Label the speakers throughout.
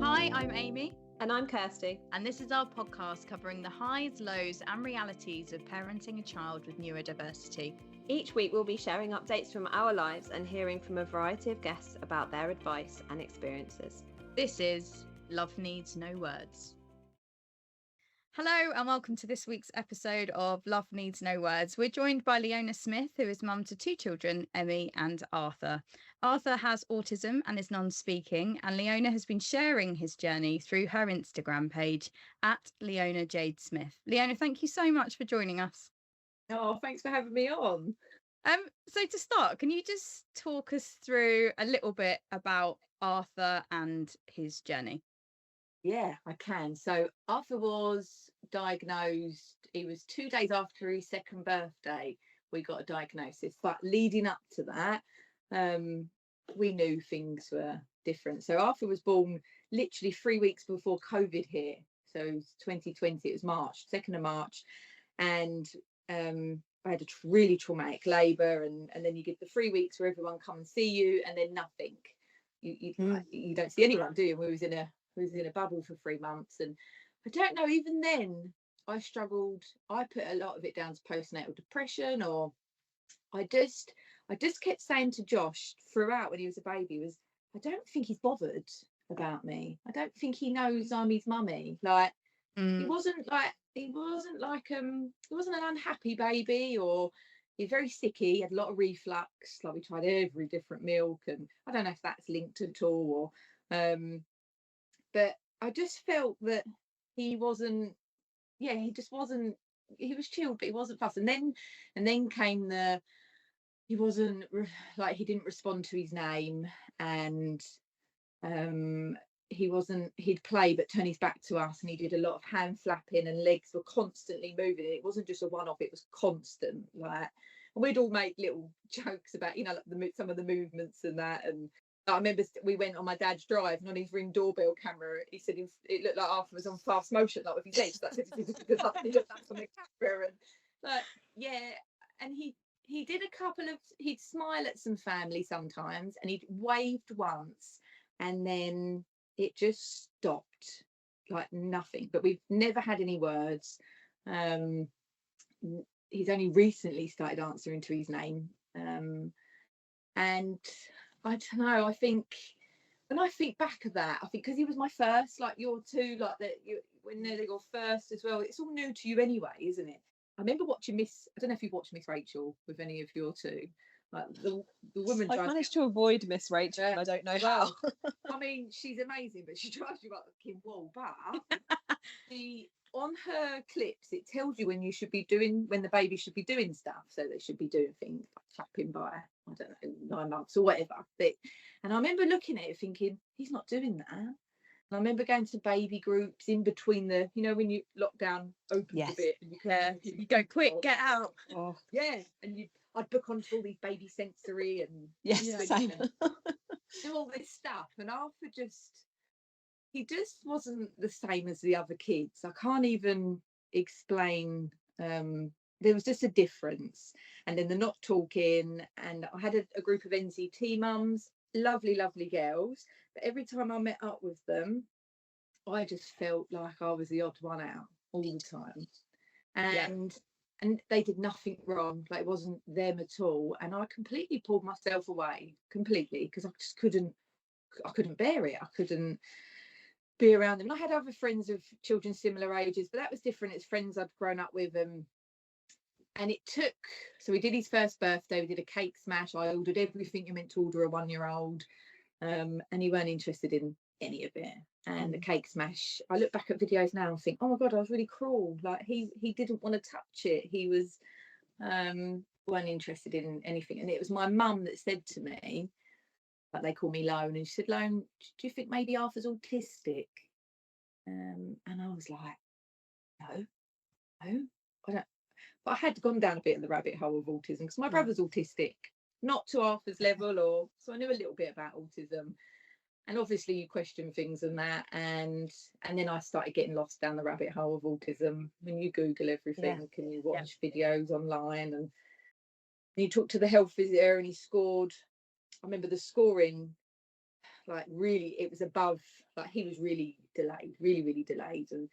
Speaker 1: Hi, I'm Amy.
Speaker 2: And I'm Kirsty.
Speaker 1: And this is our podcast covering the highs, lows and realities of parenting a child with neurodiversity.
Speaker 2: Each week we'll be sharing updates from our lives and hearing from a variety of guests about their advice and experiences.
Speaker 1: This is Love Needs No Words. Hello and welcome to this week's episode of Love Needs No Words. We're joined by Leona Smith, who is mum to two children, Emmie and Arthur. Arthur has autism and is non-speaking, and Leona has been sharing his journey through her Instagram page at Leona Jade Smith. Leona, thank you so much for joining us.
Speaker 3: Oh, thanks for having me on.
Speaker 1: So to start, can you just talk us through a little bit about Arthur and his journey?
Speaker 3: Yeah, I can. So Arthur was diagnosed, it was 2 days after his second birthday, we got a diagnosis. But leading up to that, we knew things were different. So Arthur was born literally 3 weeks before COVID hit. So it was 2020, it was March, 2nd of March. And I had a really traumatic labour. And then you get the 3 weeks where everyone come and see you and then nothing. You don't see anyone, do you? We was in a bubble for 3 months, and I don't know, even then I struggled. I put a lot of it down to postnatal depression, or I just kept saying to Josh throughout when he was a baby was, I don't think he's bothered about me. I don't think he knows I'm his mummy. Like he wasn't an unhappy baby, or he's very sicky. He had a lot of reflux. Like we tried every different milk, and I don't know if that's linked at all, or but I just felt that he wasn't, he was chilled, but he wasn't fussed. And then came he wasn't, like, he didn't respond to his name, and he'd play but turn his back to us, and he did a lot of hand flapping, and legs were constantly moving. It wasn't just a one-off, it was constant. Like, and we'd all make little jokes about, like some of the movements and that. And I remember we went on my dad's drive, and on his Ring doorbell camera, he said it looked like Arthur was on fast motion, like with his legs. That's he looked like on the camera, and like, and he did he'd smile at some family sometimes, and he'd waved once, and then it just stopped, like nothing. But we've never had any words. He's only recently started answering to his name, and I don't know, I think when I think back of that, I think because he was my first, like your two, like that, when they're your first as well, it's all new to you anyway, isn't it? I remember watching I don't know if you've watched Miss Rachel with any of your two, like the woman.
Speaker 4: I've managed to avoid Miss Rachel, and I don't know how.
Speaker 3: I mean, she's amazing, but she drives you up the fucking wall. But on her clips, it tells you when the baby should be doing stuff. So they should be doing things like clapping by, I don't know, 9 months or whatever. And I remember looking at it thinking, he's not doing that. And I remember going to baby groups in between when you lockdown opens a bit, and you go quick, get out.
Speaker 4: Oh.
Speaker 3: Yeah, and I'd book onto all these baby sensory and
Speaker 4: same.
Speaker 3: do all this stuff. And Arthur he just wasn't the same as the other kids. I can't even explain. There was just a difference. And then the not talking, and I had a group of NCT mums, lovely, lovely girls. But every time I met up with them, I just felt like I was the odd one out all the time. And they did nothing wrong. Like, it wasn't them at all. And I completely pulled myself away, because I just couldn't bear it. I couldn't be around them. And I had other friends of children similar ages, but that was different. It's friends I'd grown up with. And it took, so we did his first birthday, we did a cake smash. I ordered everything you're meant to order a 1-year-old, and he weren't interested in any of it. And the cake smash, I look back at videos now and think, oh my God, I was really cruel. Like, he didn't want to touch it. He was weren't interested in anything. And it was my mum that said to me, like, they call me Lone, and she said, Lone, do you think maybe Arthur's autistic? And I was like, no, I don't. But I had gone down a bit in the rabbit hole of autism, because my brother's autistic, not to Arthur's level, so I knew a little bit about autism. And obviously you question things and that, and then I started getting lost down the rabbit hole of autism. When you Google everything, and you watch videos online, and you talk to the health visitor, and he scored, I remember the scoring like really, it was above, like he was really delayed, really delayed. And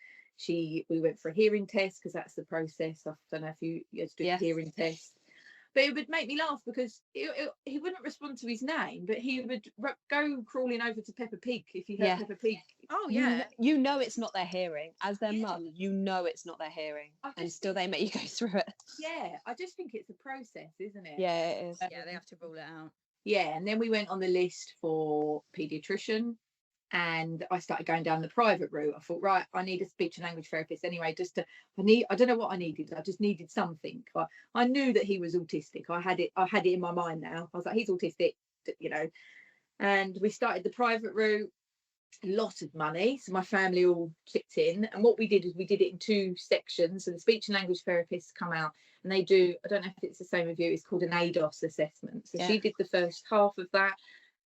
Speaker 3: we went for a hearing test, because that's the process. I don't know if you had to do a hearing test. But it would make me laugh, because he wouldn't respond to his name, but he would go crawling over to Peppa Pig if he heard Peppa Pig.
Speaker 1: Oh yeah,
Speaker 4: you know it's not their hearing. As their mum, you know it's not their hearing, and still they make you go through it.
Speaker 3: Yeah, I just think it's a process, isn't it?
Speaker 4: Yeah, it is.
Speaker 1: Yeah, they have to rule it out.
Speaker 3: Yeah, and then we went on the list for paediatrician, and I started going down the private route. I thought, right, I need a speech and language therapist anyway. I don't know what I needed. I just needed something. I knew that he was autistic. I had it in my mind now. I was like, he's autistic, you know. And we started the private route. A lot of money, so my family all chipped in. And what we did is we did it in 2 sections. So the speech and language therapists come out, and they do, I don't know if it's the same with you, it's called an ADOS assessment. So she did the first half of that,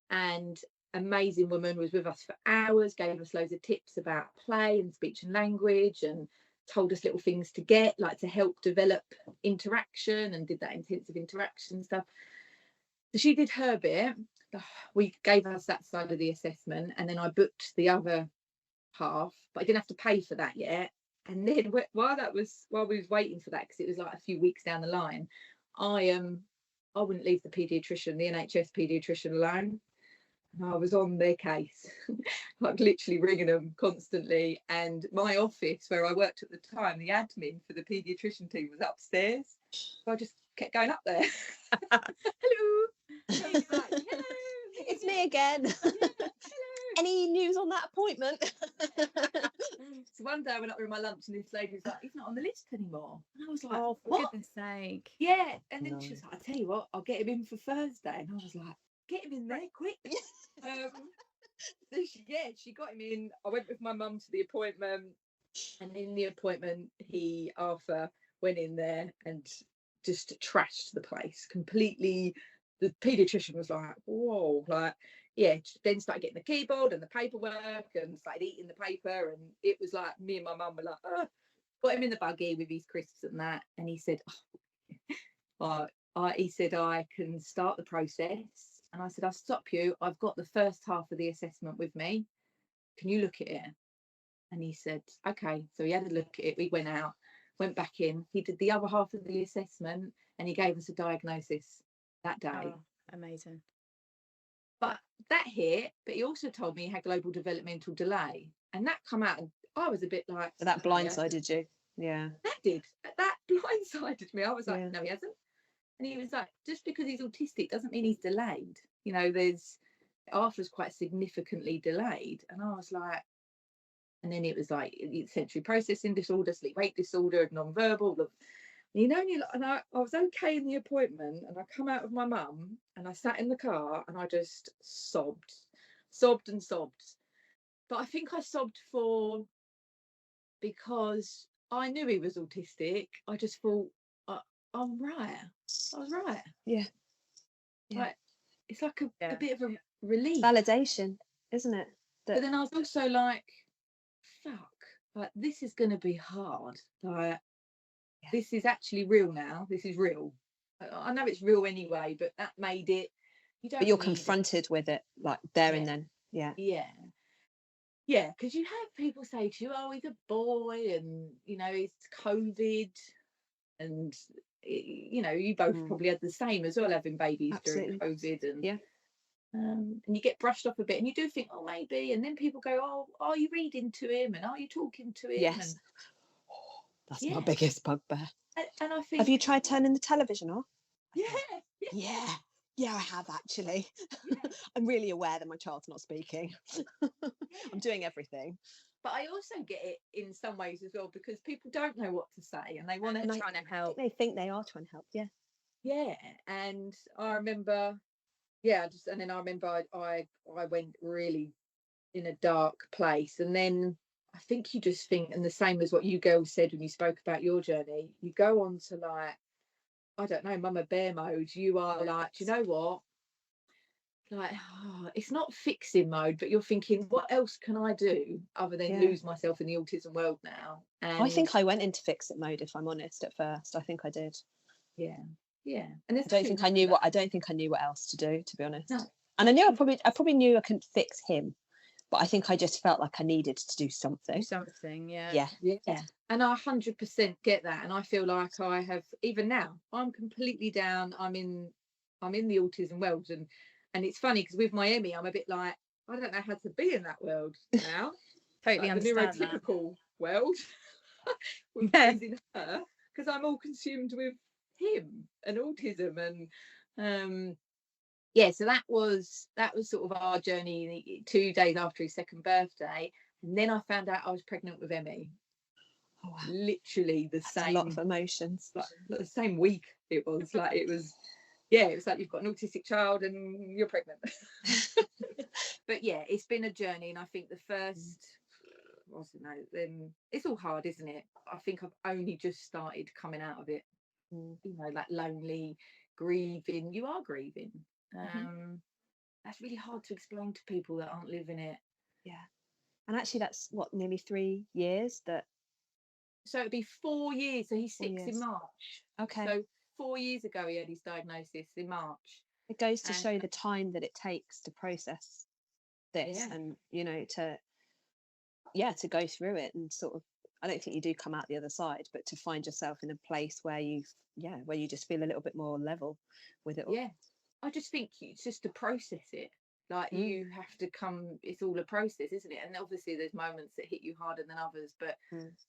Speaker 3: and amazing woman was with us for hours, gave us loads of tips about play and speech and language, and told us little things to get, like to help develop interaction, and did that intensive interaction stuff. So she did her bit. We gave us that side of the assessment, and then I booked the other half, but I didn't have to pay for that yet. And then while we was waiting for that, because it was like a few weeks down the line, I wouldn't leave the paediatrician, the NHS paediatrician, alone. And I was on their case, like literally ringing them constantly. And my office, where I worked at the time, the admin for the paediatrician team was upstairs. So I just kept going up there. Hello. Like, hello.
Speaker 4: It's me again.
Speaker 3: Hello.
Speaker 4: Any news on that appointment?
Speaker 3: So one day I went up with my lunch, and this lady was like, he's not on the list anymore. And I was like,
Speaker 1: Oh, for
Speaker 3: what?
Speaker 1: goodness sake.
Speaker 3: Yeah. And then she was like, I tell you what, I'll get him in for Thursday. And I was like, get him in there quick. So she got him in. I went with my mum to the appointment, and in the appointment, Arthur went in there and just trashed the place completely. The paediatrician was like, whoa, like, yeah, then started getting the keyboard and the paperwork and started eating the paper. And it was like, me and my mum were like, oh. Got him in the buggy with his crisps and that. And he said, he said, I can start the process. And I said, I'll stop you. I've got the first half of the assessment with me. Can you look at it? And he said, okay. So he had a look at it. We went out, went back in. He did the other half of the assessment, and he gave us a diagnosis that day.
Speaker 1: Oh, amazing.
Speaker 3: But that hit, but he also told me he had global developmental delay. And that come out, and I was a bit like...
Speaker 4: So that blindsided you? Yeah.
Speaker 3: That blindsided me. I was like, no, he hasn't. And he was like, just because he's autistic doesn't mean he's delayed. You know, Arthur's quite significantly delayed. And I was like, and then it was like sensory processing disorder, sleep wake disorder, non-verbal. You know, and I was okay in the appointment, and I come out with my mum, and I sat in the car, and I just sobbed. But I think I sobbed because I knew he was autistic. I just thought, I'm right. I was right.
Speaker 4: Yeah.
Speaker 3: Like, it's like a bit of a relief.
Speaker 4: Validation, isn't it?
Speaker 3: But then I was also like, fuck, like, this is going to be hard. Like, this is actually real now. This is real. I know it's real anyway, but that made it.
Speaker 4: But you're confronted with it, like, there and then. Yeah.
Speaker 3: Yeah, because you have people say to you, oh, he's a boy, and, you know, it's COVID, and, you know, you both probably had the same as well, having babies during COVID, and and you get brushed off a bit, and you do think, oh, maybe, and then people go, oh, are you reading to him, and are you talking to him?
Speaker 4: Yes. That's my biggest bugbear.
Speaker 3: And I think,
Speaker 4: have you tried turning the television off? Yeah, I have actually. I'm really aware that my child's not speaking. I'm doing everything.
Speaker 3: But I also get it in some ways as well, because people don't know what to say, and they want to
Speaker 1: try and help.
Speaker 4: They think they are trying to help.
Speaker 3: Yeah. And I remember, I went really in a dark place, and then I think you just think, and the same as what you girls said when you spoke about your journey, you go on to, like, I don't know, Mama Bear mode. You are like, do you know what? Like, it's not fixing mode, but you're thinking, what else can I do other than lose myself in the autism world now? And
Speaker 4: I think I went into fix it mode, if I'm honest, at first. I think I did.
Speaker 3: Yeah. And
Speaker 4: I don't think I knew what else to do, to be honest. And I probably knew I couldn't fix him, but I think I just felt like I needed to do something.
Speaker 1: Yeah.
Speaker 3: And I 100% get that, and I feel like I have, even now I'm completely down. I'm in the autism world, and it's funny because with my Emmy I'm a bit like, I don't know how to be in that world now.
Speaker 1: Totally
Speaker 3: like the
Speaker 1: understand that.
Speaker 3: neurotypical world with
Speaker 1: Yeah.
Speaker 3: raising her, because I'm all consumed with him and autism, and so that was sort of our journey 2 days after his second birthday. And then I found out I was pregnant with Emmy.
Speaker 4: Oh, wow.
Speaker 3: Literally
Speaker 4: That's a lot of emotions.
Speaker 3: like the same week. It was like it was like you've got an autistic child and you're pregnant. But yeah, it's been a journey, and I think the first, it's all hard, isn't it? I think I've only just started coming out of it. Like lonely, grieving. You are grieving. That's really hard to explain to people that aren't living it.
Speaker 4: Yeah. And actually that's what, nearly 3 years that.
Speaker 3: So it'd be 4 years. So he's 6
Speaker 4: years.
Speaker 3: in March.
Speaker 4: Okay.
Speaker 3: So 4 years ago he had his diagnosis in March.
Speaker 4: It goes to show the time that it takes to process this, and to go through it, and sort of, I don't think you do come out the other side, but to find yourself in a place where you just feel a little bit more level with it all.
Speaker 3: Yeah. I just think it's just to process it. Like you have to come, it's all a process, isn't it? And obviously there's moments that hit you harder than others, but it's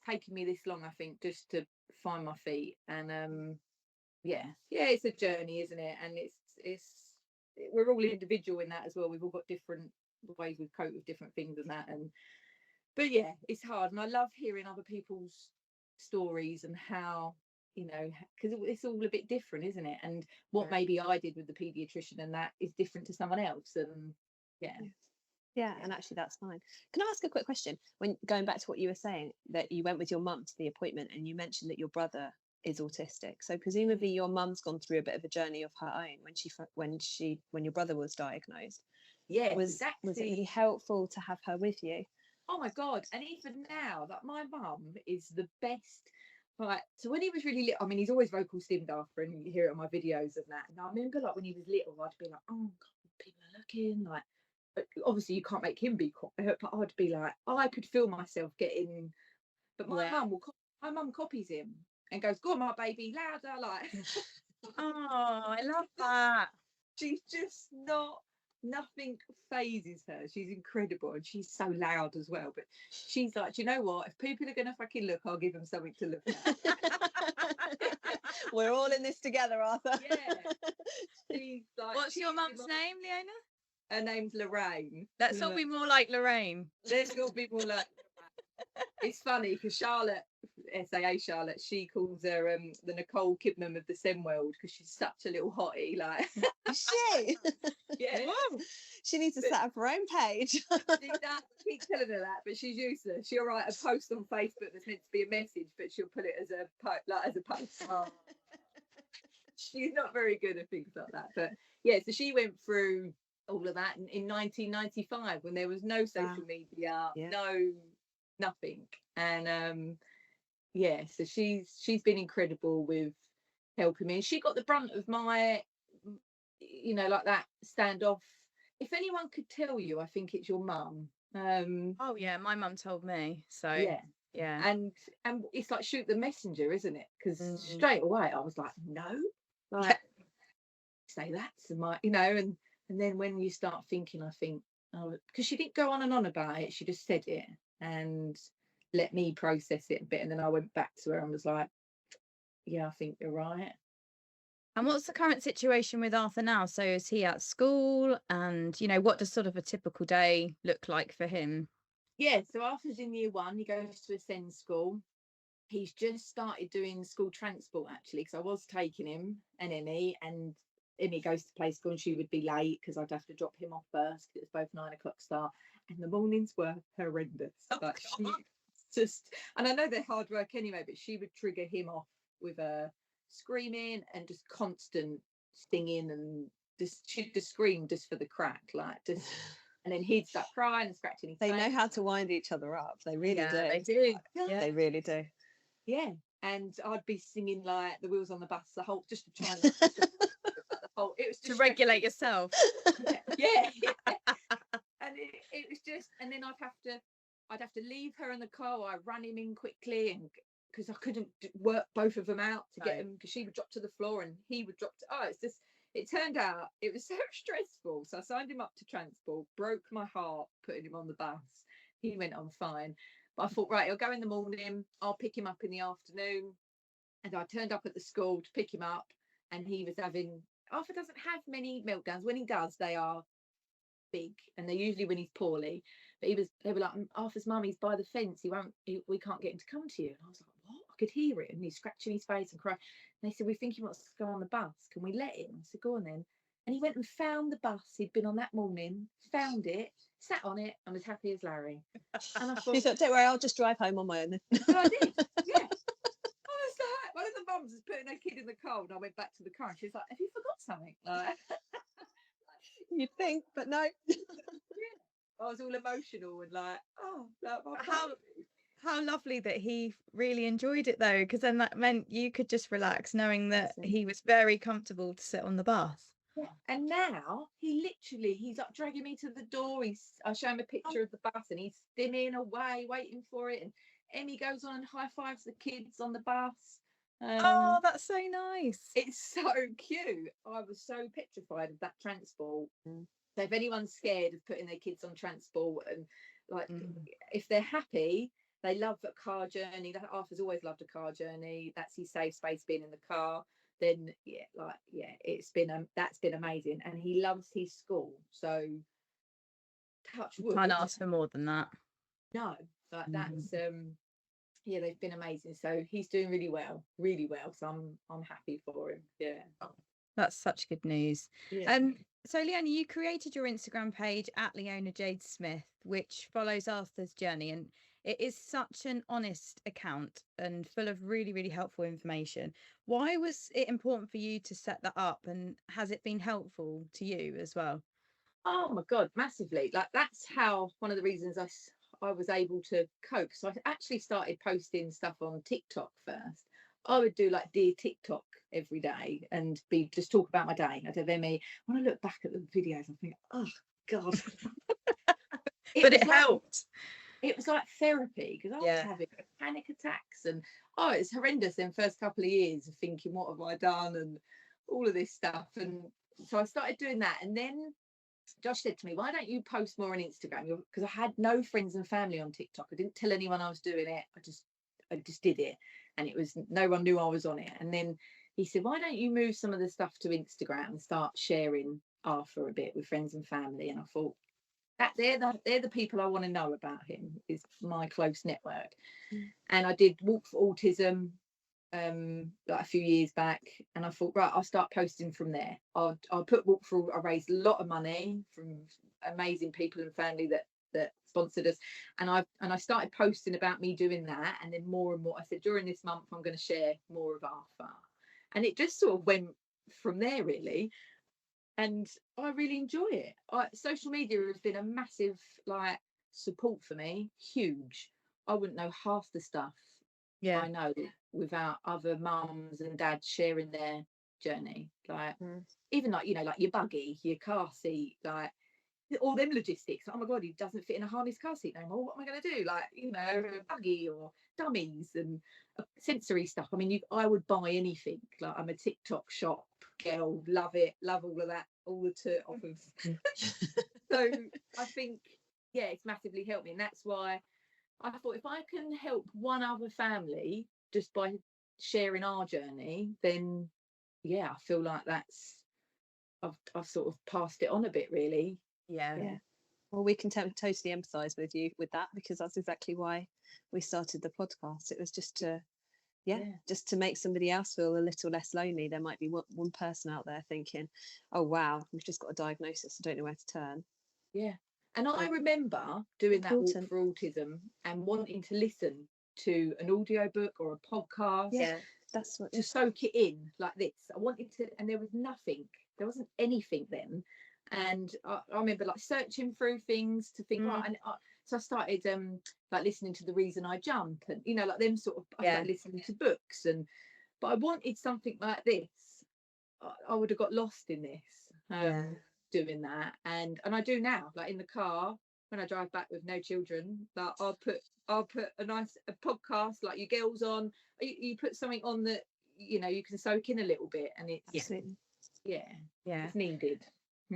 Speaker 3: taken me this long, I think, just to find my feet. And it's a journey, isn't it? And we're all individual in that as well. We've all got different ways we cope with different things and that. But it's hard, and I love hearing other people's stories and how, because it's all a bit different, isn't it? And what maybe I did with the paediatrician and that is different to someone else. And
Speaker 4: and actually that's fine. Can I ask a quick question? When going back to what you were saying, that you went with your mum to the appointment, and you mentioned that your brother is autistic, so presumably your mum's gone through a bit of a journey of her own when your brother was diagnosed. Was it really helpful to have her with you?
Speaker 3: Oh my God. And even now, that my mum is the best. Right, so when he was really little, I mean, he's always vocal stimmed after, and you hear it on my videos and that. And I remember, like, when he was little, I'd be like, oh God, people are looking, like, but obviously you can't make him be quiet, but I'd be like, I could feel myself getting, but my mum copies him and goes, go on, my baby, louder, like.
Speaker 1: Oh, I love that.
Speaker 3: She's just nothing phases her. She's incredible, and she's so loud as well. But she's like, do you know what? If people are gonna fucking look, I'll give them something to look at.
Speaker 4: We're all in this together, Arthur.
Speaker 3: Yeah. She's like,
Speaker 1: what's your mum's name, Leona?
Speaker 3: Her name's Lorraine.
Speaker 1: Let's all be more like Lorraine.
Speaker 3: Let's all be more like. It's funny because Charlotte, SAA Charlotte, she calls her the Nicole Kidman of the SEM world, because she's such a little hottie, like.
Speaker 4: Is she?
Speaker 3: Yeah.
Speaker 4: Whoa. She needs to set up her own page.
Speaker 3: I keep telling her that, but she's useless. She'll write a post on Facebook that's meant to be a message, but she'll put it as a post. Oh. She's not very good at things like that. But so she went through all of that in 1995 when there was no social media, no nothing. And so she's been incredible with helping me. And she got the brunt of my, like that standoff. If anyone could tell you, I think it's your mum.
Speaker 1: Oh yeah, my mum told me. So yeah.
Speaker 3: And it's like shoot the messenger, isn't it? Because straight away I was like, no, like say that to my, and then when you start thinking, I think, oh, because she didn't go on and on about it, she just said it and let me process it a bit, and then I went back to her and was like, yeah, I think you're right.
Speaker 1: And what's the current situation with Arthur now? So is he at school, and what does sort of a typical day look like for him?
Speaker 3: So Arthur's in year 1, he goes to Ascend school. He's just started doing school transport, actually, because I was taking him and Emmy goes to play school, and she would be late because I'd have to drop him off first, because it's both 9 o'clock start, and the mornings were horrendous. And I know they're hard work anyway, but she would trigger him off with a screaming and just constant singing, and she'd just scream just for the crack, like just, and then he'd start crying and scratching his face.
Speaker 4: They know how to wind each other up. They really do.
Speaker 1: They do.
Speaker 4: Yeah. They really do.
Speaker 3: Yeah, and I'd be singing like The Wheels on the Bus, the whole, just to try and the fault. It was
Speaker 1: to regulate yourself.
Speaker 3: yeah. And it was just, and then I'd have to leave her in the car. I ran him in quickly, and because I couldn't work both of them out to get him, because she would drop to the floor and he would drop to, it's just, it turned out it was so stressful. So I signed him up to transport, broke my heart putting him on the bus. He went on fine, but I thought, right, he'll go in the morning, I'll pick him up in the afternoon. And I turned up at the school to pick him up, and he was having, Arthur doesn't have many meltdowns. When he does, they are big, and they're usually when he's poorly. But they were like, Arthur's mum, he's by the fence, we can't get him to come to you. And I was like, what? I could hear it, and he's scratching his face and crying. And they said, we think he wants to go on the bus, can we let him? I said, go on then. And he went and found the bus he'd been on that morning, found it, sat on it, and was happy as Larry. And I thought,
Speaker 4: don't worry, I'll just drive home on my own.
Speaker 3: So I did, yeah. I was like, one of the mums was putting her kid in the car, and I went back to the car, and she was like, have you forgot something? Like,
Speaker 4: You'd think, but no.
Speaker 3: yeah. I was all emotional and like,
Speaker 1: How lovely that he really enjoyed it though, because then that meant you could just relax knowing that he was very comfortable to sit on the bus.
Speaker 3: Yeah. And now he's like dragging me to the door. I show him a picture of the bus, and he's stimming away waiting for it, and Emmie goes on and high fives the kids on the bus.
Speaker 1: Oh, that's so nice.
Speaker 3: It's so cute. I was so petrified of that transport. So if anyone's scared of putting their kids on transport, and like if they're happy, they love a car journey. Arthur's always loved a car journey. That's his safe space, being in the car. Then that's been amazing, and he loves his school. So touch wood.
Speaker 1: Can't ask for more than that.
Speaker 3: No, but that's they've been amazing. So he's doing really well. So I'm happy for him. Yeah.
Speaker 1: That's such good news.
Speaker 3: Yeah.
Speaker 1: So Leona, you created your Instagram page at Leona Jade Smith, which follows Arthur's journey, and it is such an honest account and full of really, really helpful information. Why was it important for you to set that up, and has it been helpful to you as well?
Speaker 3: Oh my God, massively. Like, that's how, one of the reasons I was able to cope. So I actually started posting stuff on TikTok first. I would do like Dear TikTok every day and just talk about my day. I'd have Emmie. When I look back at the videos, I think, oh God.
Speaker 1: But it helped.
Speaker 3: It was like therapy, because I was having panic attacks, and it's horrendous in the first couple of years of thinking, what have I done, and all of this stuff. And so I started doing that, and then Josh said to me, why don't you post more on Instagram? Because I had no friends and family on TikTok. I didn't tell anyone I was doing it. I just did it, and it was, no one knew I was on it. And then he said, why don't you move some of the stuff to Instagram and start sharing Arthur a bit with friends and family? And I thought, they're the people I want to know about him, is my close network. And I did Walk for Autism like a few years back, and I thought, right, I'll start posting from there. I'll put Walk for, I raised a lot of money from amazing people and family that sponsored us, and I started posting about me doing that, and then more and more. I said, during this month I'm going to share more of Arthur, and it just sort of went from there, really. And I really enjoy it. Social media has been a massive support for me, huge. I wouldn't know half the stuff I know without other mums and dads sharing their journey. Even like your buggy, your car seat, all them logistics. Oh my God, he doesn't fit in a harness car seat no more. What am I going to do? A buggy or dummies and sensory stuff. I mean, I would buy anything. I'm a TikTok shop girl, love it, love all of that, all the turt off of. So I think, it's massively helped me, and that's why I thought, if I can help one other family just by sharing our journey, then I feel like I've sort of passed it on a bit, really.
Speaker 4: Yeah. Well, we can totally empathise with you with that, because that's exactly why we started the podcast. It was just to just to make somebody else feel a little less lonely. There might be one person out there thinking, oh wow, we've just got a diagnosis, I don't know where to turn.
Speaker 3: And I remember doing that Walk for Autism and wanting to listen to an audio book or a podcast,
Speaker 4: that's what,
Speaker 3: to soak it in like this. I wanted to, and there wasn't anything then. And I remember searching through things to think, right, and so I started listening to The Reason I Jump, and them sort of, I started listening to books, but I wanted something like this. I would have got lost in this, doing that. And I do now, like in the car when I drive back with no children, that I'll put a podcast like your girls on. You put something on that you can soak in a little bit, and it's
Speaker 4: Absolutely.
Speaker 3: it's needed.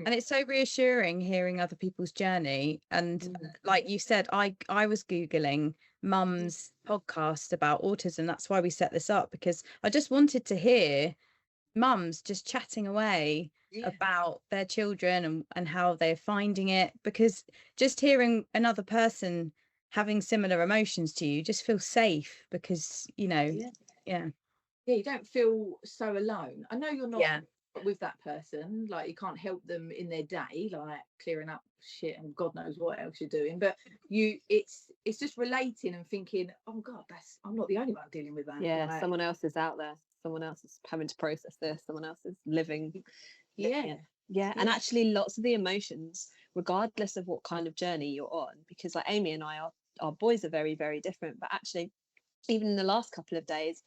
Speaker 1: And it's so reassuring hearing other people's journey. And like you said, I was Googling mum's podcast about autism. That's why we set this up, because I just wanted to hear mums just chatting away about their children and how they're finding it, because just hearing another person having similar emotions to you just feels safe, because you don't
Speaker 3: feel so alone. I know you're not with that person, like you can't help them in their day, like clearing up shit and God knows what else you're doing, but it's just relating and thinking, oh God, I'm not the only one dealing with that.
Speaker 4: Someone else is out there, someone else is having to process this, someone else is living. And actually lots of the emotions, regardless of what kind of journey you're on, because like Amy and I, our boys are very, very different, but actually even in the last couple of days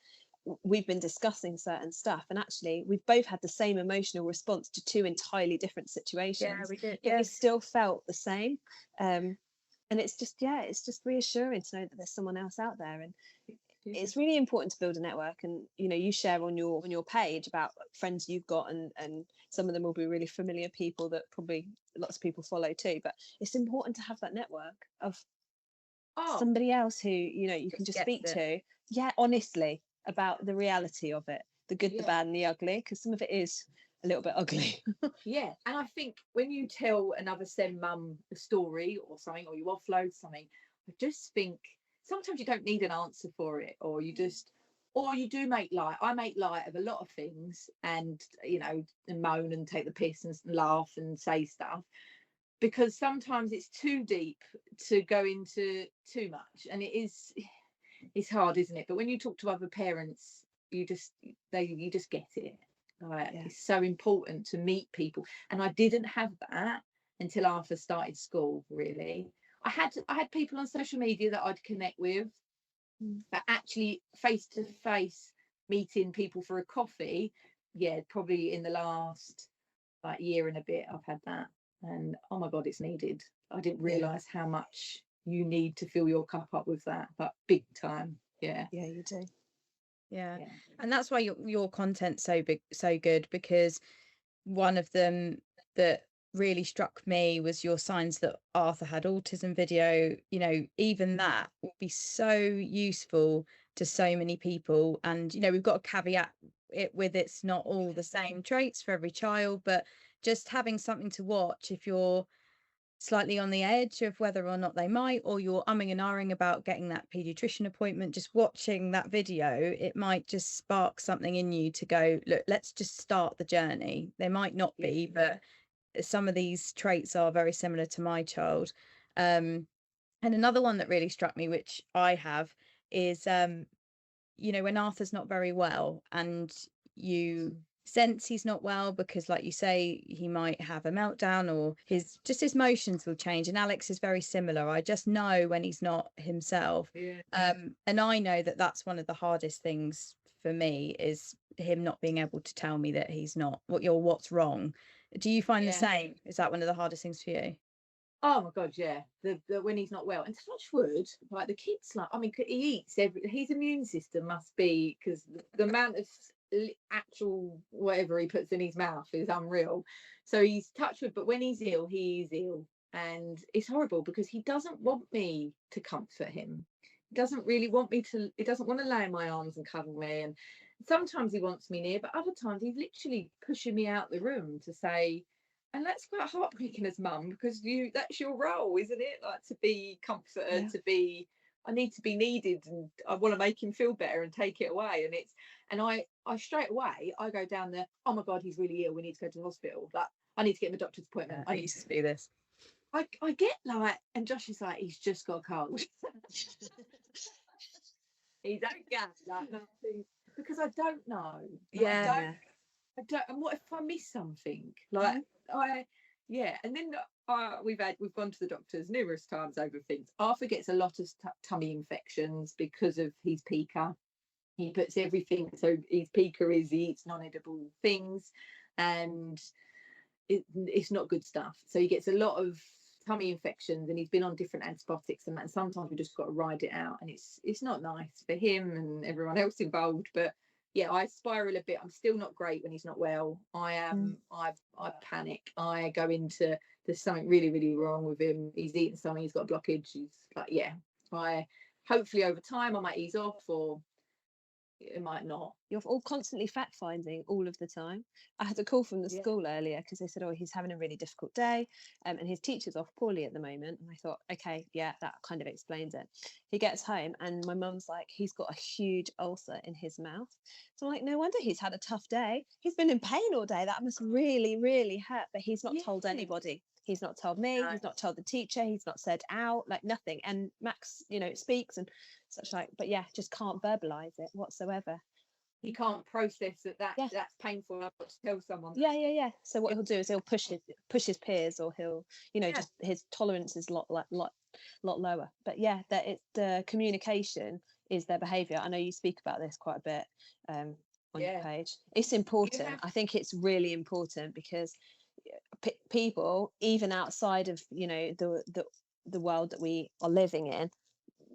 Speaker 4: we've been discussing certain stuff, and actually we've both had the same emotional response to two entirely different situations.
Speaker 1: We did.
Speaker 4: But we still felt the same, and it's just reassuring to know that there's someone else out there. And it's really important to build a network. And you share on your page about friends you've got, and some of them will be really familiar people that probably lots of people follow too, but it's important to have that network of somebody else who you can just speak to honestly about the reality of it, the good, the bad and the ugly, because some of it is a little bit ugly.
Speaker 3: And I think when you tell another SEND mum a story or something, or you offload something, I just think sometimes you don't need an answer for it, or you do make light. I make light of a lot of things, and and moan and take the piss and laugh and say stuff, because sometimes it's too deep to go into too much, and it's hard, isn't it? But when you talk to other parents, you just get it. It's so important to meet people, and I didn't have that until Arthur started school. Really, I had people on social media that I'd connect with, but actually face to face meeting people for a coffee, probably in the last year and a bit I've had that, and oh my God, it's needed. I didn't realise how much you need to fill your cup up with that, but big time. You
Speaker 4: do.
Speaker 1: And that's why your content's so good, because one of them that really struck me was your signs that Arthur had autism video. Even that will be so useful to so many people, and we've got to caveat it with it's not all the same traits for every child, but just having something to watch if you're slightly on the edge of whether or not they might, or you're umming and ahhing about getting that pediatrician appointment, just watching that video, it might just spark something in you to go, look, let's just start the journey. There might not be, but some of these traits are very similar to my child. And another one that really struck me, which I have, is when Arthur's not very well, and you sense he's not well, because like you say, he might have a meltdown, or his emotions will change. And Alex is very similar. I just know when he's not himself. And I know that that's one of the hardest things for me, is him not being able to tell me that he's not what's wrong. Do you find the same? Is that one of the hardest things for you?
Speaker 3: Oh my God, the when he's not well, and touch wood, like the kids, he eats his immune system must be, because the amount of actual whatever he puts in his mouth is unreal. So he's touch wood, but when he's ill, he is ill, and it's horrible because he doesn't want me to comfort him. He doesn't really want me to. He doesn't want to lay in my arms and cuddle me, and sometimes he wants me near, but other times he's literally pushing me out the room to say. And that's quite heartbreaking as mum, because that's your role, isn't it? Like, to be comforter, I need to be needed, and I want to make him feel better and take it away. And I straight away, I go down there, oh my God, he's really ill, we need to go to the hospital. Like, I need to get him a doctor's appointment.
Speaker 1: I need to do this.
Speaker 3: I get and Josh is like, he's just got a cold. He don't get nothing, because I don't know. I don't, and what if I miss something? And then we've gone to the doctors numerous times over things. Arthur gets a lot of tummy infections because of his pica. he puts everything, so his pica is he eats non-edible things, and it's not good stuff. So he gets a lot of tummy infections, and he's been on different antibiotics and that, and sometimes we just got to ride it out, and it's not nice for him and everyone else involved. But yeah, I spiral a bit. I'm still not great when he's not well. I am I panic. I go into, there's something really, really wrong with him. He's eating something, he's got a blockage. He's like, yeah. I hopefully over time I might ease off, or it might not.
Speaker 4: You're all constantly fact finding all of the time. I had a call from the school earlier because they said, oh, he's having a really difficult day, and his teacher's off poorly at the moment. And I thought, okay, yeah, that kind of explains it. He gets home and my mum's like, he's got a huge ulcer in his mouth. So I'm like, no wonder he's had a tough day. He's been in pain all day. That must really, really hurt. But he's not told anybody. He's not told me. He's not told the teacher. He's not said out, like nothing. And Max, speaks and such like, but yeah, just can't verbalize it whatsoever.
Speaker 3: He can't process that's painful. I've got to tell someone.
Speaker 4: Yeah. So what he'll do is he'll push his peers, or he'll, just his tolerance is lot lower. But yeah, that it's the communication is their behaviour. I know you speak about this quite a bit on your page. It's important. I think it's really important because people, even outside of the world that we are living in,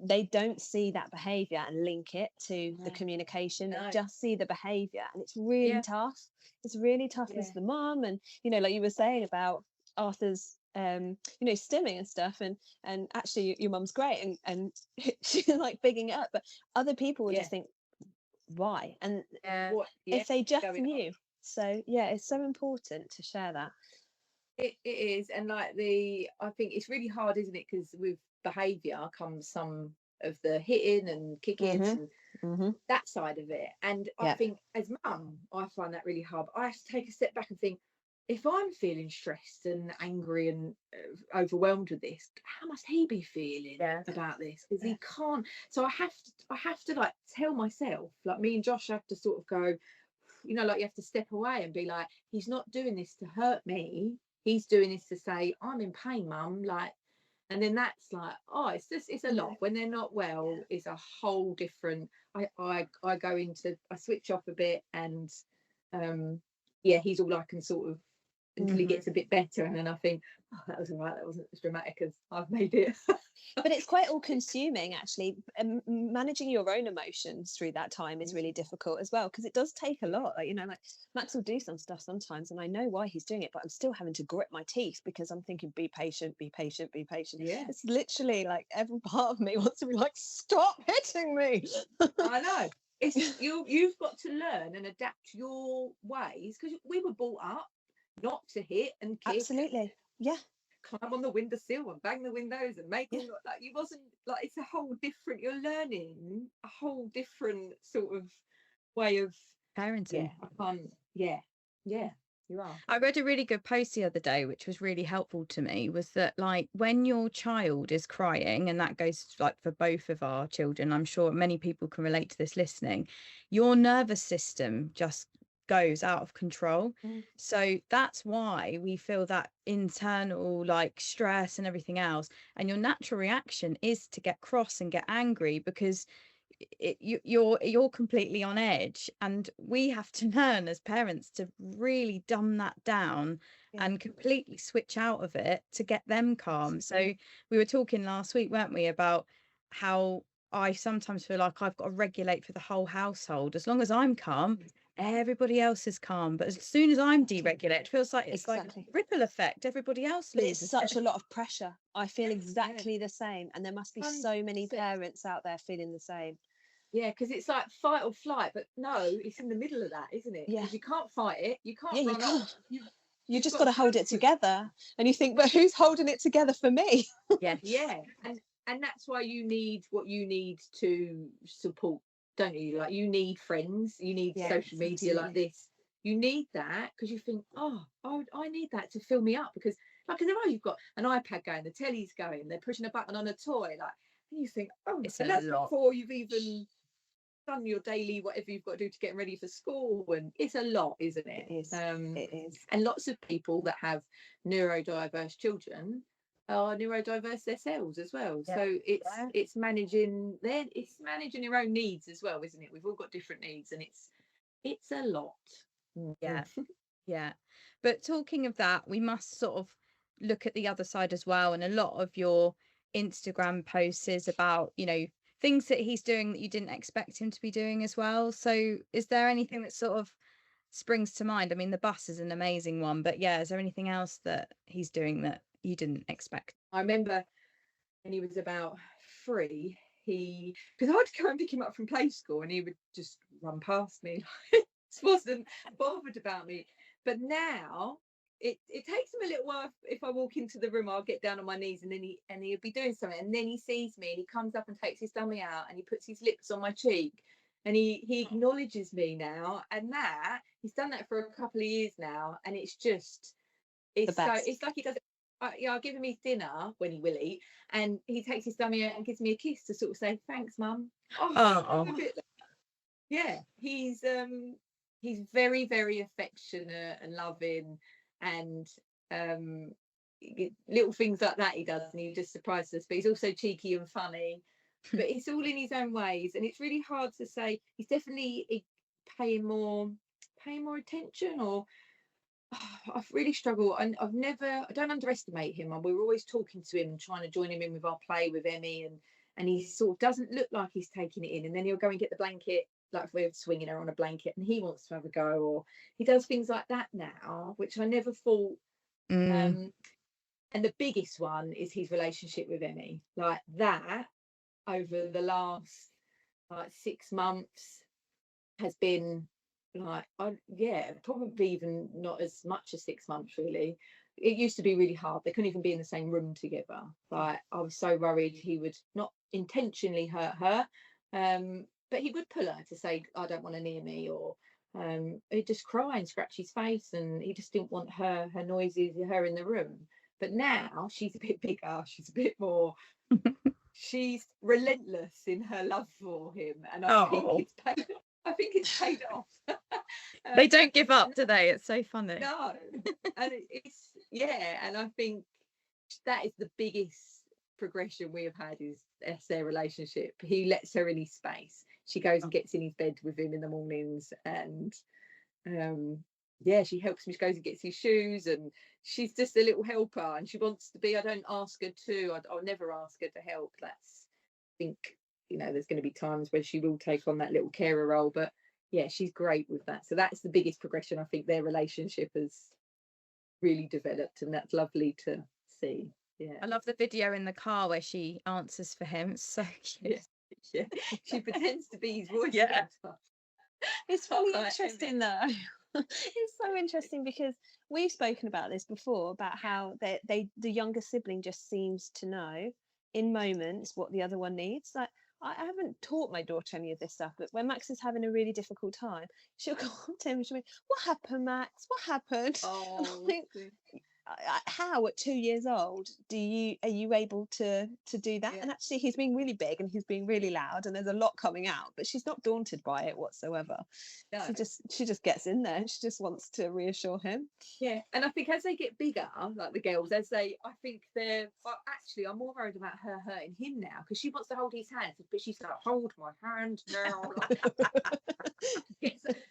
Speaker 4: they don't see that behavior and link it to the communication. They just see the behavior, and it's really tough. It's really tough as the mum, and like you were saying about Arthur's stimming and stuff, and actually your mum's great, and she's like bigging it up, but other people would just think, why? And if they just knew. So yeah, it's so important to share that.
Speaker 3: It is, and I think it's really hard, isn't it? Because with behaviour comes some of the hitting and kicking and that side of it. And I think as mum, I find that really hard. But I have to take a step back and think, if I'm feeling stressed and angry and overwhelmed with this, how must he be feeling about this? Because he can't. So I have to like tell myself, like me and Josh have to sort of go, like you have to step away and be like, he's not doing this to hurt me. He's doing this to say, I'm in pain, mum. Like, and then that's like, it's a lot. When they're not well, it's a whole different. I switch off a bit, and he's all I can sort of until he gets a bit better, and then I think, that was all right. That wasn't as dramatic as I've made it.
Speaker 4: But it's quite all consuming, actually. Managing your own emotions through that time is really difficult as well, because it does take a lot. Like Max will do some stuff sometimes, and I know why he's doing it, but I'm still having to grit my teeth because I'm thinking, be patient, be patient, be patient. Yeah, it's literally like every part of me wants to be like, stop hitting me.
Speaker 3: I know. It's you've got to learn and adapt your ways, because we were brought up not to hit and kick.
Speaker 4: Absolutely. Yeah.
Speaker 3: Climb on the windowsill and bang the windows and make all like, you wasn't like, it's a whole different, you're learning a whole different sort of way of
Speaker 1: parenting.
Speaker 3: You are.
Speaker 1: I read a really good post the other day, which was really helpful to me, was that like when your child is crying, and that goes like for both of our children, I'm sure many people can relate to this listening, your nervous system just goes out of control. So that's why we feel that internal like stress and everything else, and your natural reaction is to get cross and get angry, because you're completely on edge, and we have to learn as parents to really dumb that down and completely switch out of it to get them calm. So we were talking last week, weren't we, about how I sometimes feel like I've got to regulate for the whole household. As long as I'm calm, everybody else is calm, but as soon as I'm deregulated, it feels like it's like a ripple effect. Everybody else loses.
Speaker 4: It's such a lot of pressure. I feel exactly the same, and there must be so many parents out there feeling the same.
Speaker 3: Yeah, because it's like fight or flight, but no, it's in the middle of that, isn't it? Yeah, you can't fight it. You can't run off.
Speaker 4: You just got to hold it together, and you think, but who's holding it together for me?
Speaker 3: Yeah, and that's why you need what you need to support, don't you? Like, you need friends, you need social media like this. You need that because you think, I need that to fill me up, because like in the row you've got an iPad going, the telly's going, they're pushing a button on a toy, like, and you think,
Speaker 1: it's
Speaker 3: and that's before you've even done your daily whatever you've got to do to get ready for school, and it's a lot, isn't it?
Speaker 4: It is.
Speaker 3: It is. And lots of people that have neurodiverse children are neurodiverse themselves as well.
Speaker 1: Yeah.
Speaker 3: So
Speaker 1: Yeah.
Speaker 3: it's managing your own needs as well, isn't it? We've all got different needs, and it's a lot.
Speaker 1: Yeah. Yeah. But talking of that, we must sort of look at the other side as well. And a lot of your Instagram posts is about, things that he's doing that you didn't expect him to be doing as well. So is there anything that sort of springs to mind? I mean, the bus is an amazing one, but yeah, is there anything else that he's doing that you didn't expect?
Speaker 3: I remember when he was about 3, because I'd go and pick him up from play school, and he would just run past me. Just wasn't bothered about me. But now it takes him a little while. If I walk into the room, I'll get down on my knees, and then he'll be doing something, and then he sees me, and he comes up and takes his dummy out, and he puts his lips on my cheek, and he acknowledges me now. And that he's done that for a couple of years now, and it's
Speaker 4: best.
Speaker 3: it's like he does it. I'll give him his dinner when he will eat, and he takes his dummy out and gives me a kiss to sort of say thanks, Mum.
Speaker 1: Oh.
Speaker 3: Yeah, he's very, very affectionate and loving, and little things like that he does, and he just surprises us. But he's also cheeky and funny, but it's all in his own ways, and it's really hard to say. He's definitely paying more attention, or I've really struggled, and I don't underestimate him. And we're always talking to him and trying to join him in with our play with Emmy, and he sort of doesn't look like he's taking it in, and then he'll go and get the blanket, like we're swinging her on a blanket, and he wants to have a go, or he does things like that now, which I never thought. And the biggest one is his relationship with Emmy, like that over the last 6 months has been like, probably even not as much as 6 months really. It used to be really hard. They couldn't even be in the same room together. Like, I was so worried he would not intentionally hurt her, but he would pull her to say, I don't want her near me, or he'd just cry and scratch his face, and he just didn't want her noises, her in the room. But now she's a bit bigger, she's a bit more she's relentless in her love for him, and I think it's paid off.
Speaker 1: They don't give up, do they? It's so funny.
Speaker 3: No. And and I think that is the biggest progression we have had, is their relationship. He lets her in his space. She goes and gets in his bed with him in the mornings, and she helps him. She goes and gets his shoes, and she's just a little helper, and she wants to be. I don't ask her to. I'll never ask her to help. I think there's going to be times where she will take on that little carer role, but yeah, she's great with that. So that's the biggest progression. I think their relationship has really developed, and that's lovely to see. Yeah,
Speaker 1: I love the video in the car where she answers for him. It's so cute.
Speaker 3: Yeah. She pretends to be his voice.
Speaker 1: Yeah.
Speaker 4: It's really interesting though. It's so interesting because we've spoken about this before, about how the younger sibling just seems to know in moments what the other one needs. Like, I haven't taught my daughter any of this stuff, but when Max is having a really difficult time, she'll go up to him and she'll be, what happened, Max? What happened?
Speaker 3: Oh,
Speaker 4: how at 2 years old are you able to do that?
Speaker 3: Yeah.
Speaker 4: And actually he's being really big and he's being really loud and there's a lot coming out, but she's not daunted by it whatsoever.
Speaker 3: No.
Speaker 4: She just gets in there and she just wants to reassure him.
Speaker 3: Yeah, and I think as they get bigger, like the girls, I think actually I'm more worried about her hurting him now, because she wants to hold his hand, but she's like, hold my hand now.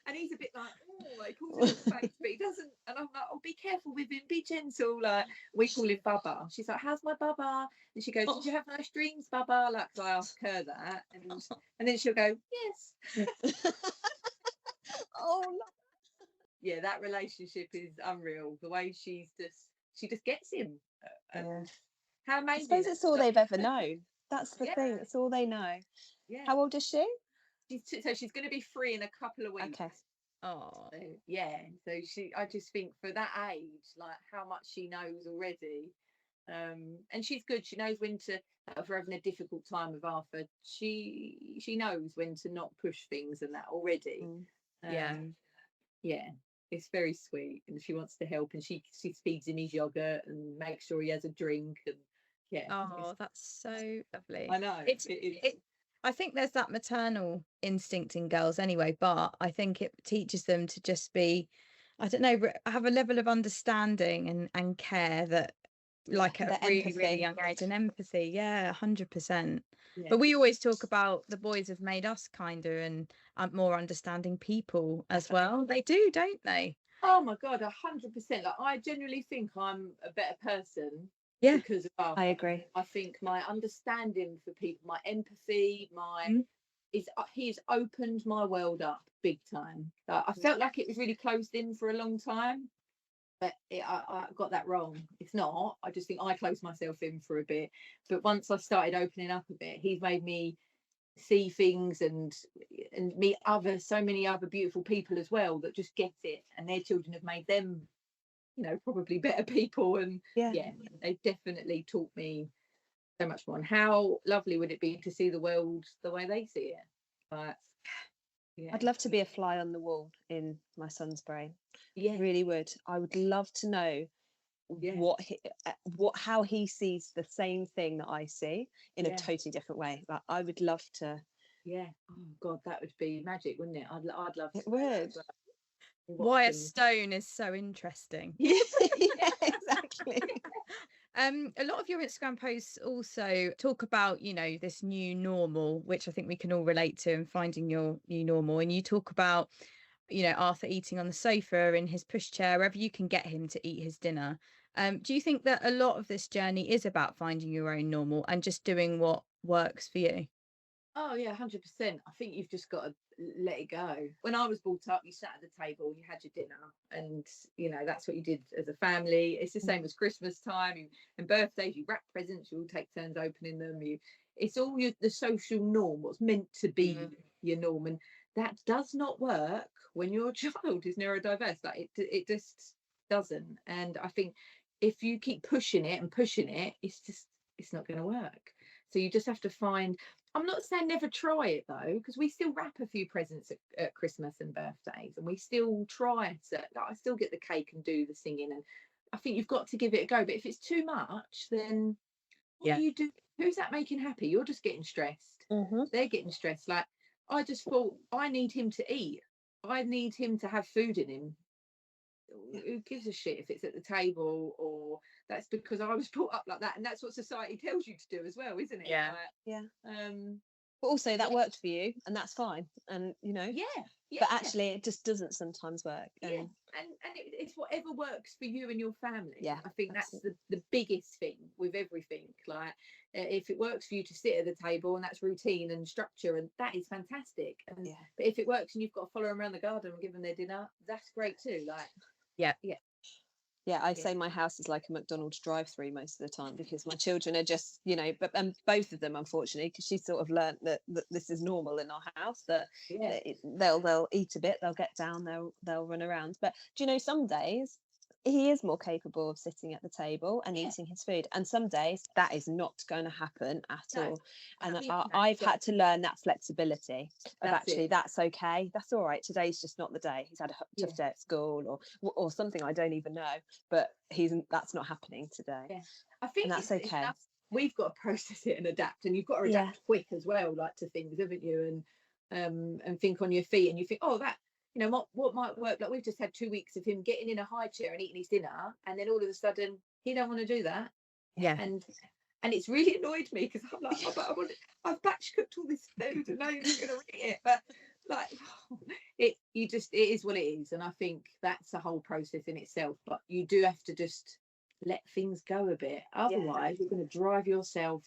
Speaker 3: And he's a bit like, oh, he calls him face, but he doesn't. And I'm like, oh, be careful with him, be gentle. Like, we call him Bubba. She's like, how's my Bubba? And she goes, did you have nice dreams, Bubba? Like, I ask her that, and then she'll go, yes.
Speaker 4: Oh no.
Speaker 3: Yeah, that relationship is unreal. The way she just gets him. And how amazing.
Speaker 4: I suppose it's all they've ever known. That's the thing. It's all they know.
Speaker 3: Yeah.
Speaker 4: How old is she?
Speaker 3: She's going to be 3 in a couple of weeks.
Speaker 4: Okay.
Speaker 1: Oh,
Speaker 3: So, yeah. So I just think for that age, like how much she knows already. And she's good. She knows when to, if we're having a difficult time with Arthur, she knows when to not push things and that already. Yeah, it's very sweet, and she wants to help, and she feeds him his yogurt and makes sure he has a drink, and
Speaker 1: that's so lovely.
Speaker 3: I know
Speaker 1: it is. I think there's that maternal instinct in girls anyway, but I think it teaches them to just be, I don't know, have a level of understanding and care that like at
Speaker 4: The
Speaker 1: a really,
Speaker 4: empathy.
Speaker 1: really young age, and empathy. Yeah, 100%.
Speaker 3: Yeah.
Speaker 1: But we always talk about the boys have made us kinder and more understanding people as well. They do, don't they?
Speaker 3: Oh my God, 100%. Like, I genuinely think I'm a better person
Speaker 1: Yeah.
Speaker 3: because of Arthur.
Speaker 4: I agree.
Speaker 3: I think my understanding for people, my empathy,
Speaker 1: Mm.
Speaker 3: he's opened my world up big time. Like, I felt like it was really closed in for a long time, but I got that wrong. It's not. I just think I closed myself in for a bit. But once I started opening up a bit, he's made me see things and meet so many other beautiful people as well that just get it, and their children have made them, probably better people. And
Speaker 4: Yeah.
Speaker 3: they've definitely taught me so much more. And how lovely would it be to see the world the way they see it? But
Speaker 4: I'd love to be a fly on the wall in my son's brain.
Speaker 3: yeah,
Speaker 4: Really would. I would love to know how he sees the same thing that I see in a totally different way. Like, I would love to.
Speaker 3: yeah. Oh God, that would be magic, wouldn't it? I'd love to.
Speaker 4: It would.
Speaker 1: Why a stone is so interesting.
Speaker 4: Yeah, exactly.
Speaker 1: A lot of your Instagram posts also talk about, this new normal, which I think we can all relate to, and finding your new normal. And you talk about, Arthur eating on the sofa in his pushchair, wherever you can get him to eat his dinner. Do you think that a lot of this journey is about finding your own normal and just doing what works for you?
Speaker 3: Oh yeah, 100%. I think you've just got to let it go. When I was brought up, you sat at the table, you had your dinner, and that's what you did as a family. It's the same as Christmas time and birthdays. You wrap presents, you all take turns opening them. It's all the social norm, what's meant to be your norm, and that does not work when your child is neurodiverse. Like it just doesn't. And I think if you keep pushing it, it's not going to work. So you just have to find. I'm not saying never try it though, because we still wrap a few presents at Christmas and birthdays, and we still try to. Like, I still get the cake and do the singing, and I think you've got to give it a go. But if it's too much, then what do you do? Who's that making happy? You're just getting stressed. They're getting stressed. Like, I just thought, I need him to eat. I need him to have food in him. Who gives a shit if it's at the table? Or that's because I was brought up like that, and that's what society tells you to do as well, isn't it?
Speaker 1: Yeah.
Speaker 4: But also that worked for you, and that's fine. And but actually it just doesn't sometimes work.
Speaker 3: And it's whatever works for you and your family.
Speaker 4: Yeah,
Speaker 3: I think that's the biggest thing with everything. Like, if it works for you to sit at the table, and that's routine and structure, and that is fantastic. But if it works and you've got to follow them around the garden and give them their dinner, that's great too. Like,
Speaker 4: I say my house is like a McDonald's drive-through most of the time, because my children are just, and both of them, unfortunately, because she's sort of learnt that this is normal in our house, that they'll eat a bit, they'll get down, they'll run around. But some days he is more capable of sitting at the table and eating his food, and some days that is not going to happen at all. And I've had to learn that flexibility of that's okay, that's all right, today's just not the day, he's had a tough day at school or something, I don't even know, but that's not happening today.
Speaker 3: I think
Speaker 4: that's okay.
Speaker 3: We've got to process it and adapt, and you've got to adapt quick as well, like, to things, haven't you? And think on your feet, and you think, oh, that what might work. Like, we've just had 2 weeks of him getting in a high chair and eating his dinner, and then all of a sudden he don't want to do that. And it's really annoyed me, because I'm like, I've batch cooked all this food and now you're not going to eat it. But like, it is what it is. And I think that's a whole process in itself, but you do have to just let things go a bit, otherwise you're going to drive yourself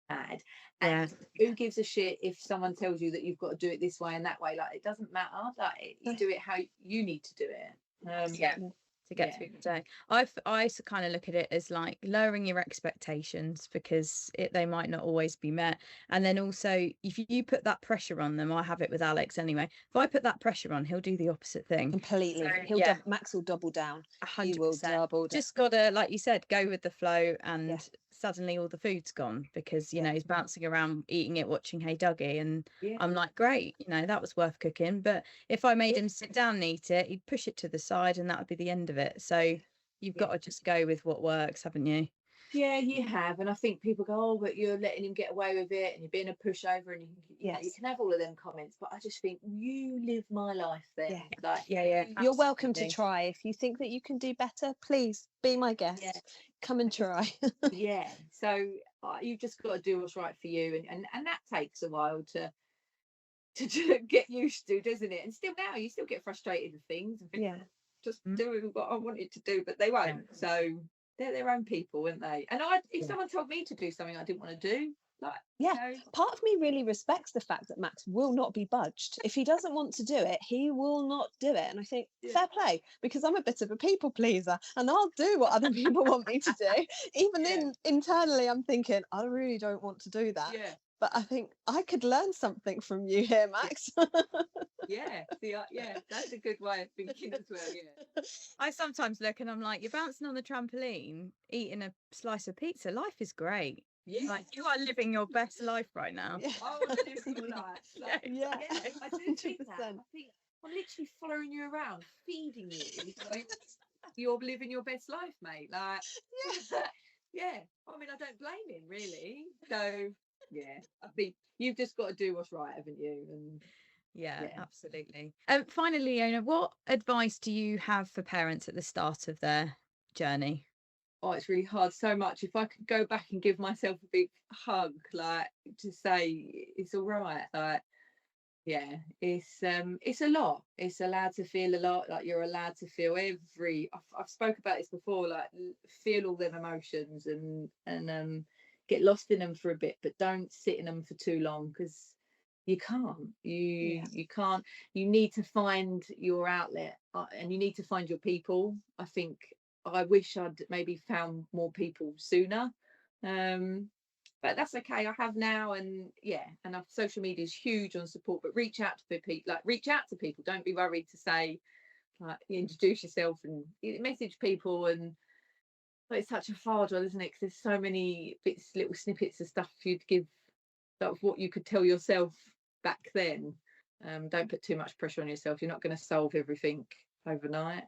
Speaker 3: mad. And who gives a shit if someone tells you that you've got to do it this way and that way? Like, it doesn't matter. Like, you do it how you need to do it.
Speaker 1: To get through the day. I kind of look at it as like lowering your expectations, because they might not always be met. And then also, if you put that pressure on them, I have it with Alex anyway, if I put that pressure on, he'll do the opposite thing
Speaker 4: completely. Max will double down.
Speaker 1: 100%.
Speaker 4: He will double down.
Speaker 1: Just gotta, like you said, go with the flow, and suddenly all the food's gone, because he's bouncing around eating it, watching Hey Dougie, and I'm like, great, that was worth cooking. But if I made him sit down and eat it, he'd push it to the side, and that would be the end of it. So you've got to just go with what works, haven't you?
Speaker 3: Yeah, you have. And I think people go, oh, but you're letting him get away with it and you're being a pushover, and you know, you
Speaker 4: Yes.
Speaker 3: can have all of them comments, but I just think you live my life then.
Speaker 4: Yeah.
Speaker 3: Like,
Speaker 1: Yeah,
Speaker 4: You're welcome to
Speaker 3: absolutely.
Speaker 4: try. If you think that you can do better, please be my guest.
Speaker 3: Yeah.
Speaker 4: Come and try.
Speaker 3: Yeah. So you've just got to do what's right for you, and that takes a while to get used to, doesn't it? And still now you still get frustrated with things and think,
Speaker 4: Yeah.
Speaker 3: just doing what I wanted to do, but they won't. So they're their own people, aren't they? And if someone told me to do something I didn't want to do, like,
Speaker 4: Yeah.
Speaker 3: you know,
Speaker 4: Part of me really respects the fact that Max will not be budged. If he doesn't want to do it, he will not do it. And I think fair play, because I'm a bit of a people pleaser and I'll do what other people want me to do. Even internally, I'm thinking, I really don't want to do that.
Speaker 3: yeah.
Speaker 4: But I think I could learn something from you here, Max.
Speaker 3: Yeah, that's a good way of thinking as well. Yeah,
Speaker 1: I sometimes look and I'm like, you're bouncing on the trampoline, eating a slice of pizza. Life is great.
Speaker 3: yeah.
Speaker 1: Like, you are living your best life right now.
Speaker 4: Yeah.
Speaker 3: Oh, living your life. Like,
Speaker 4: Yeah.
Speaker 3: I do think that.
Speaker 4: 100%.
Speaker 3: I think I'm literally following you around, feeding you. Like, you're living your best life, mate. Like, yeah. I mean, I don't blame him really. So, yeah, I think you've just got to do what's right, haven't you? And
Speaker 1: Yeah,
Speaker 3: Yeah.
Speaker 1: absolutely. Finally, Leona, what advice do you have for parents at the start of their journey?
Speaker 3: oh, it's really hard. So much. If I could go back and give myself a big hug, like, to say it's all right, like, yeah, it's a lot. It's allowed to feel a lot. Like, you're allowed to feel I've spoke about this before, like, feel all them emotions and get lost in them for a bit, but don't sit in them for too long, because you can't. You can't. You need to find your outlet, and you need to find your people. I think I wish I'd maybe found more people sooner, but that's okay. I have now, and social media is huge on support. But reach out to people. Like, reach out to people. Don't be worried to say, like, introduce yourself and message people. And but it's such a hard one, isn't it? Because there's so many little snippets of stuff you'd give, of what you could tell yourself back then. Don't put too much pressure on yourself. You're not going to solve everything overnight.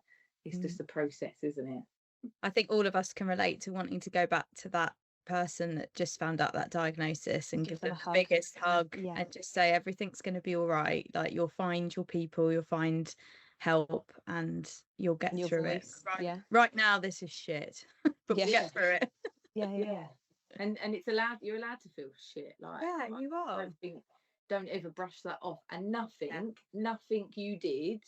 Speaker 3: It's just a process, isn't it?
Speaker 1: I think all of us can relate to wanting to go back to that person that just found out that diagnosis and give them
Speaker 4: a
Speaker 1: the
Speaker 4: hug.
Speaker 1: biggest hug
Speaker 4: Yeah.
Speaker 1: and just say everything's going to be all right. Like, you'll find your people, you'll find help, and you'll get
Speaker 4: Your
Speaker 1: through
Speaker 4: voice.
Speaker 1: it.
Speaker 4: Yeah.
Speaker 1: Right now, this is shit, but we'll get through it.
Speaker 4: Yeah.
Speaker 3: And you're allowed to feel shit. Like,
Speaker 1: Yeah, you are.
Speaker 3: Don't ever brush that off. And nothing you did.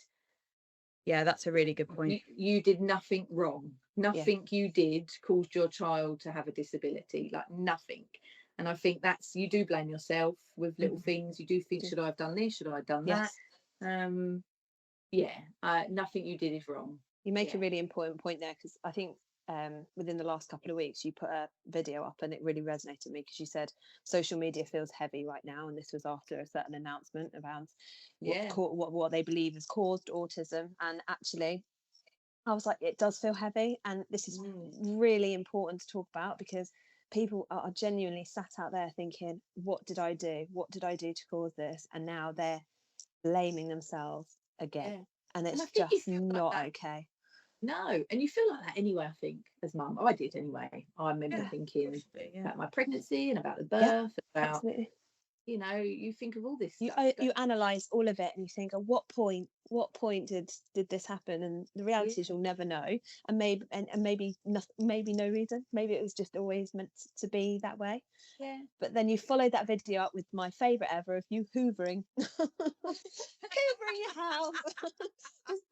Speaker 1: Yeah, that's a really good point.
Speaker 3: You did nothing wrong. Nothing you did caused your child to have a disability. Like, nothing. And I think you do blame yourself with little things. You do think, should I have done this? Should I have done that? Nothing you did is wrong.
Speaker 4: You make a really important point there, because I think within the last couple of weeks you put a video up and it really resonated with me, because you said social media feels heavy right now, and this was after a certain announcement around what they believe has caused autism. And actually, I was like, it does feel heavy, and this is really important to talk about, because people are genuinely sat out there thinking, what did I do to cause this? And now they're blaming themselves again, and it's just not okay.
Speaker 3: No, and you feel like that anyway, I think, as mum. I did anyway. I remember thinking about my pregnancy and about the birth, about,
Speaker 4: absolutely.
Speaker 3: You think of all this
Speaker 4: You
Speaker 3: stuff.
Speaker 4: you analyze all of it, and you think, at what point did this happen? And the reality is, you'll never know. And maybe no reason. Maybe it was just always meant to be that way.
Speaker 3: Yeah.
Speaker 4: But then you followed that video up with my favorite ever of you hoovering your house, just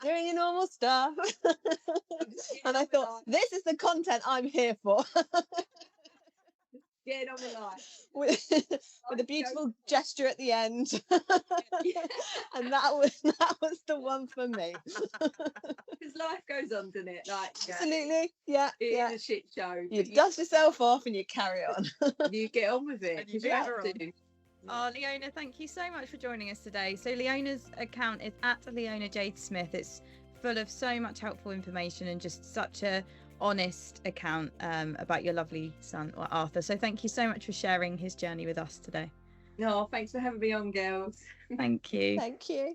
Speaker 4: doing your normal stuff. And I thought, this is the content I'm here for.
Speaker 3: Get on the line.
Speaker 4: with a beautiful gesture at the end. And that was the one for me.
Speaker 3: Because life goes on, doesn't it? Like,
Speaker 4: absolutely. Yeah.
Speaker 3: It's a shit show.
Speaker 4: You dust yourself off and you carry on.
Speaker 3: You get on with it.
Speaker 1: You have to. Oh, Leona, thank you so much for joining us today. So Leona's account is at Leona Jade Smith. It's full of so much helpful information and just such a honest account about your lovely son, Arthur. So thank you so much for sharing his journey with us today.
Speaker 3: No, thanks for having me on, girls.
Speaker 1: Thank you.
Speaker 4: Thank you.